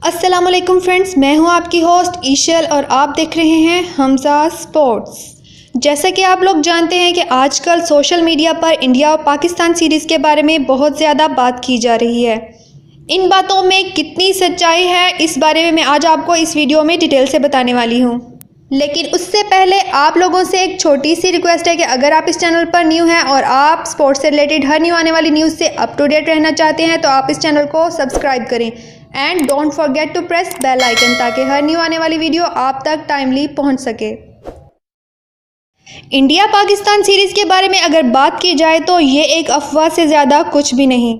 अस्सलाम वालेकुम फ्रेंड्स, मैं हूं आपकी होस्ट ईशल और आप देख रहे हैं हमजा स्पोर्ट्स। जैसा कि आप लोग जानते हैं कि आजकल सोशल मीडिया पर इंडिया और पाकिस्तान सीरीज़ के बारे में बहुत ज़्यादा बात की जा रही है। इन बातों में कितनी सच्चाई है, इस बारे में मैं आज आपको इस वीडियो में डिटेल से बताने वाली हूँ। लेकिन उससे पहले आप लोगों से एक छोटी सी रिक्वेस्ट है कि अगर आप इस चैनल पर न्यू हैं और आप स्पोर्ट्स से रिलेटेड हर न्यू आने वाली न्यूज़ से अप टू डेट रहना चाहते हैं तो आप इस चैनल को सब्सक्राइब करें and don't forget to press bell icon ताकि हर न्यू आने वाली वीडियो आप तक टाइमली पहुंच सके। इंडिया पाकिस्तान सीरीज़ के बारे में अगर बात की जाए तो ये एक अफवाह से ज़्यादा कुछ भी नहीं।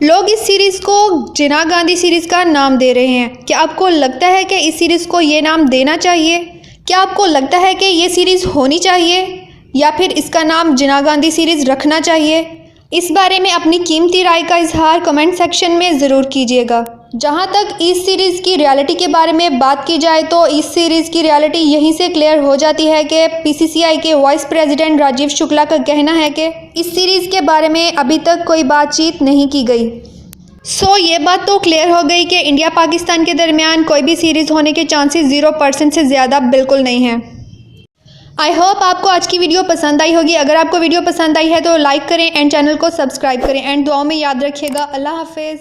लोग इस सीरीज़ को जिना गांधी सीरीज़ का नाम दे रहे हैं। क्या आपको लगता है कि इस सीरीज़ को ये नाम देना चाहिए? क्या आपको लगता है कि ये सीरीज़ होनी चाहिए या फिर इसका नाम जिना गांधी सीरीज़ रखना चाहिए? इस बारे में अपनी कीमती राय का इजहार कमेंट सेक्शन में ज़रूर कीजिएगा। जहां तक इस सीरीज़ की रियलिटी के बारे में बात की जाए तो इस सीरीज़ की रियलिटी यहीं से क्लियर हो जाती है कि पीसीसीआई के वाइस प्रेसिडेंट राजीव शुक्ला का कहना है कि इस सीरीज़ के बारे में अभी तक कोई बातचीत नहीं की गई। ये बात तो क्लियर हो गई कि इंडिया पाकिस्तान के दरमियान कोई भी सीरीज़ होने के चांसेस 0% से ज़्यादा बिल्कुल नहीं है। आई होप आपको आज की वीडियो पसंद आई होगी। अगर आपको वीडियो पसंद आई है तो लाइक करें एंड चैनल को सब्सक्राइब करें एंड दुआओं में याद रखिएगा। अल्लाह हाफिज़।